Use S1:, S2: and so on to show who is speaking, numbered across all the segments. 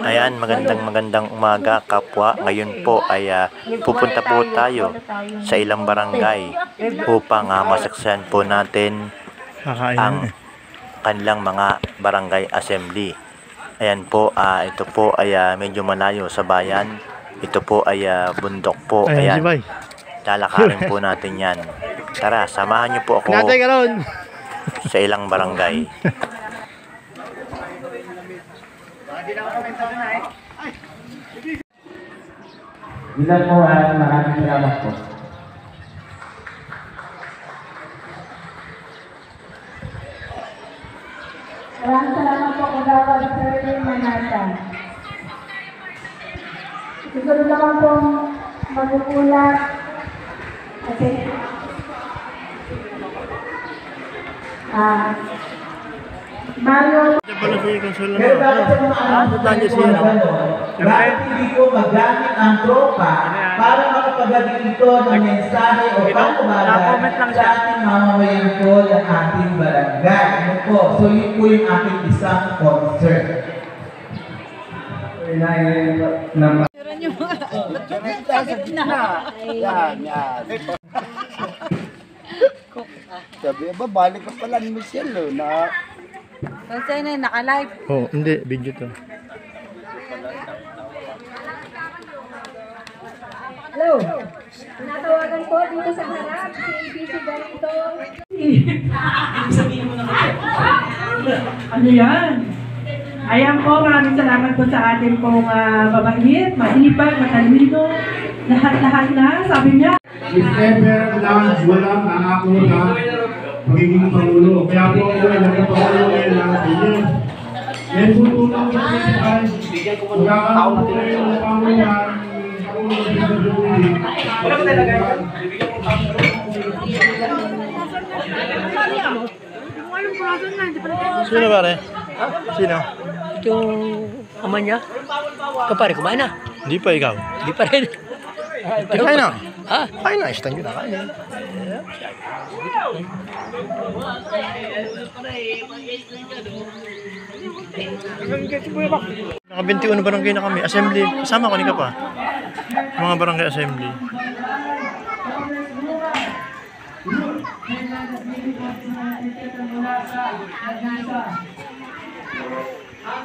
S1: Ayan, magandang umaga kapwa. Ngayon po ay pupunta po tayo sa ilang barangay upang masaksihan po natin ang kanilang mga barangay assembly. Ayan po, ito po ay medyo malayo sa bayan. Ito po ay bundok po. Ayan, lalakarin po natin yan. Tara, samahan niyo po ako sa ilang barangay.
S2: Ilan po at maraming salamat po.
S3: Maraming salamat po kung dapat sa Sir Manhattan. Siguro naman pong magugulat kasi Mario.
S2: Pero bakit sa mga anak bakit hindi ko magamit ang tropa para makapagaling ito ng mensahe o pangkumagal sa ating mamamayan po ng ating barangay? Ano po? So yun po yung aking isang concern.
S4: Sabi ba, balik ka pala ni Michelle, na...
S5: Kasi na, naka-live.
S1: Oh, hindi. Video to.
S3: Hello. Natawagan po dito sa harap si ABC ganito.
S6: Ano yan? Ayan po, maraming salamat po sa ating pong mabait, masipag, matalino, lahat-lahat na, sabi niya.
S7: If ever lang walang nangako na magiging Pangulo. Kaya po ako ay nagpapangulo ngayon ng Pilipinas. Yan po tulong sa ay magkakaroon po ngayon ng Pangulan, Pangulo sa Pilipinas. Wala ko talaga yun.
S1: Sino pare? Sino?
S8: Yung ama niya. Kapare, kumain na.
S1: Hindi pa ikaw.
S8: Di pa rin.
S1: Kain na.
S8: Ha?
S1: Kain na. Stand yun na. Kain. Naka 21 barangay na kami. Assembly. Kasama ko ni ka pa. Mga barangay assembly.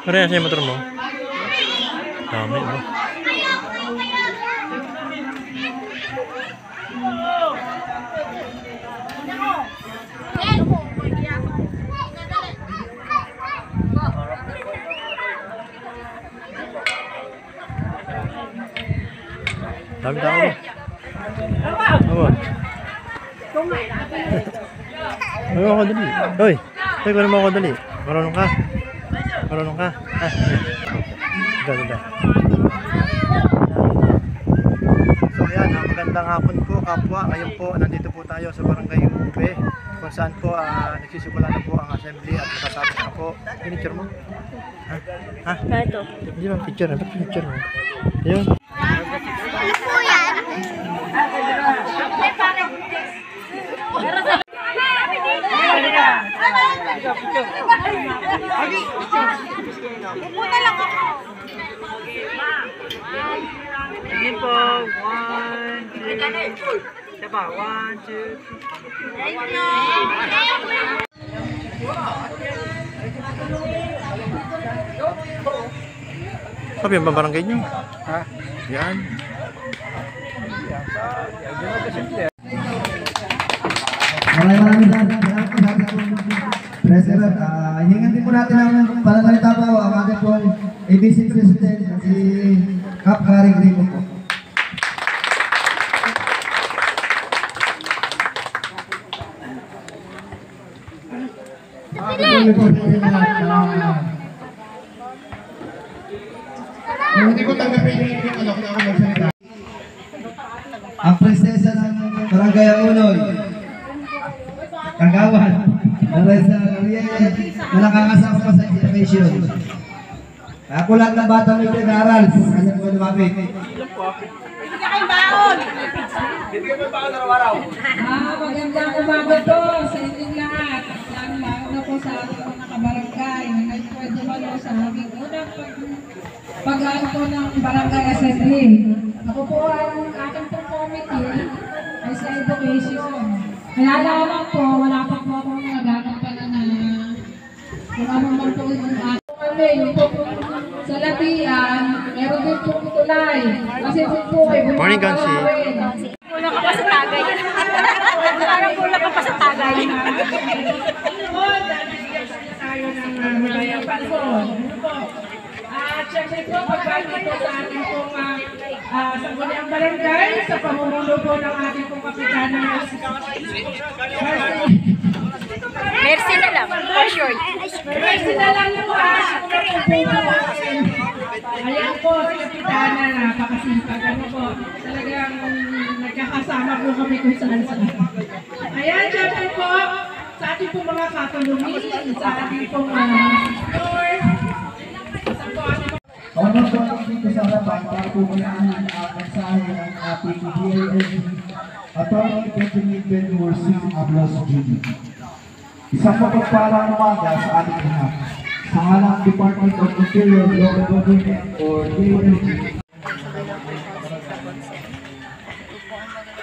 S1: Parehas yung motor mo. Dami mo. Dami tao. Apa? Ay, ako dali. Hoy, hoy, kunin mo ako dali. Marunong ka. Marunong ka. Ganda. So yan, magandang hapon po kapwa. Ngayon po, nandito po tayo sa barangay Ube, kung saan po nagsisimula na po ang assembly at nakasapos na po. Pinicture mo? Ha?
S5: Ito.
S1: Hindi ba picture? Ano picture mo? Ayun.
S6: Sige po, 1, 2, diba? 1, 2, 3.
S1: Sabi yung barangay nyo?
S4: Ha?
S1: Yan.
S2: Maraming salamat po. President, hihingan din po natin ang pananalita po ang ating po ABC President si Kap Karing Rico po.
S7: Hindi ko tanggapin yung ano kung ako magsalita.
S2: Ang presensya ng Barangay Unoy, Kagawan, Naresa Ariel, na nakakasama pa sa education. Ako lahat ng bata may pinag-aaral, kasi po lumapit.
S3: Magandang umaga po sa inyong lahat. Lalo na po sa ating mga kabarangay na pwede malo sa aming unang pag-ano po ng Barangay Assembly. Ako po ang aking po committee ay sa education. Kaya lamang po, wala pa po akong nagagampanan na kung ano man po yung yung po sa Latian, meron din po tulay. Kasi po ay
S1: Morning, Gansi.
S5: Kulang ka pa sa tagay. Parang kulang ka pa sa tagay.
S6: Tayo ng malayang panahon. At syempre po, pagbati po sa ating pong sangguniang barangay, sa pamumuno po ng ating pong kapitana.
S5: Mercy na lang, for sure.
S6: Mercy na lang po ayan po, si kapitana, napakasipag. Ano po, talagang nagkakasama po kami kung saan-saan. Ayan, syempre po, sa ating pong mga katulungin, sa ating pong
S2: Ano po ang dito sa harapan para po muna ang mensahe ng ating DILG Attorney Benjamin Benhur C. Ablos Jr. Isang mapagpalang umaga sa ating lahat. Sa halang Department of Interior, Local Government or DILG.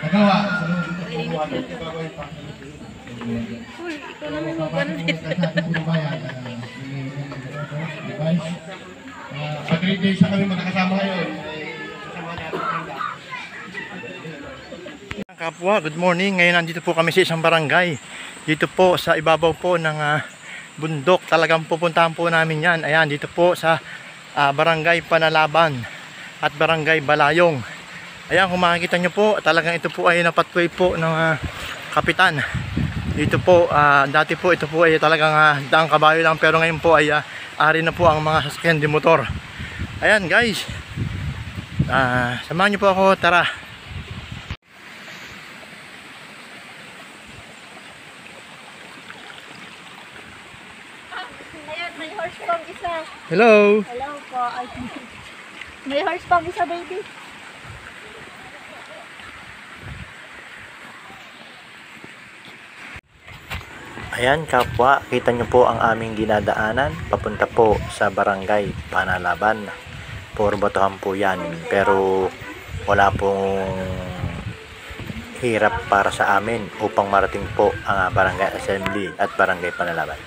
S2: Nagawa sa loob ng buwan.
S5: Ikaw naman mag-ganit.
S7: Pag-grade day sa kami magkakasama ngayon.
S1: Kapwa, good morning. Ngayon nandito po kami sa isang barangay. Dito po sa ibabaw po ng bundok. Talagang pupuntahan po namin yan. Ayan, dito po sa barangay Panalaban at barangay Balayong. Ayan, kung makikita nyo po, talagang ito po ay napatway po ng kapitan. Dito po, dati po ito po ay talagang daang kabayo lang, pero ngayon po ay ari na po ang mga sasakyan di motor. Ayan guys, samahan nyo po ako, tara.
S3: Ayan, may horse pang isa.
S1: Hello.
S3: Hello po. May horse pang isa, baby.
S1: Ayan kapwa, kita nyo po ang aming dinadaanan papunta po sa barangay Panalaban. Puro batuhan po yan, pero wala pong hirap para sa amin upang marating po ang barangay assembly at barangay Panalaban.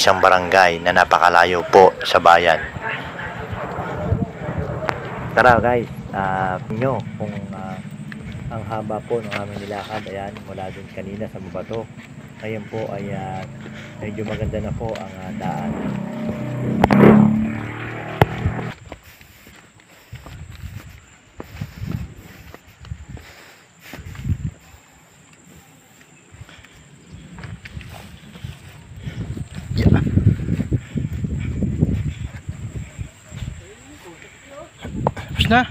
S1: Isang barangay na napakalayo po sa bayan. Tara guys, nyo kung ang haba po ng aming nilakad, ayan, mula dun kanina sa Mabato. Ngayon po ay medyo maganda na po ang daan.
S9: na.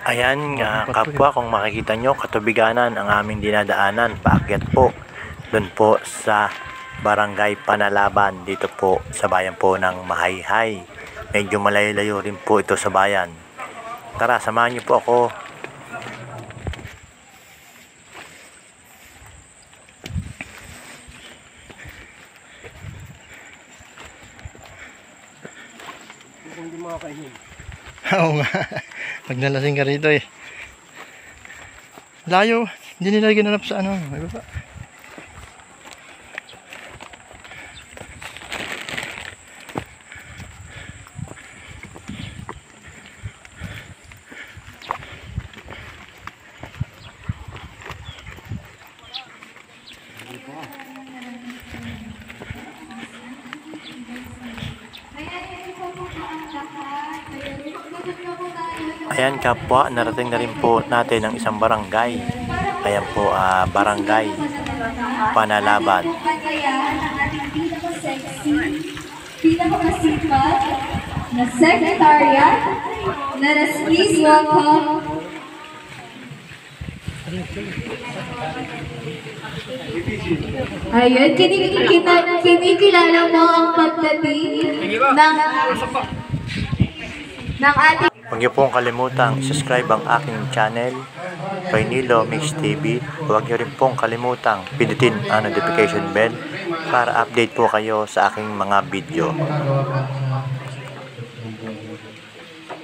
S1: Ayan, kapwa, kung makikita nyo, katubiganan ang aming dinadaanan. Paakyat po, doon po sa Barangay Panalaban, dito po sa bayan po ng Mahayhay. Medyo malayo-layo rin po ito sa bayan. Tara, samahan nyo po ako.
S9: Oo nga. Pag nalasing ka rito eh. Layo. Hindi nila ginanap sa ano. May baba.
S1: Ayan kapwa, narating na rin po natin ang isang barangay. Ayan po, Barangay Panalaban.
S10: Pinakamasipag na secretariat. Let us please welcome ayun, kinikilala mo ang pagdating ng ating
S1: Huwag niyo pong kalimutang subscribe ang aking channel, Painilo Mix TV. Huwag niyo rin pong kalimutang pindutin ang notification bell para update po kayo sa aking mga video.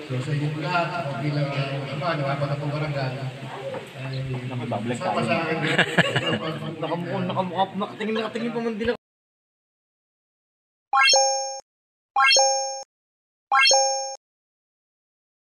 S4: So sa inyo lahat, bilang nakapat na pong barangay, ay nakabablag tayo. Nakamukha, nakatingin pa man din ako.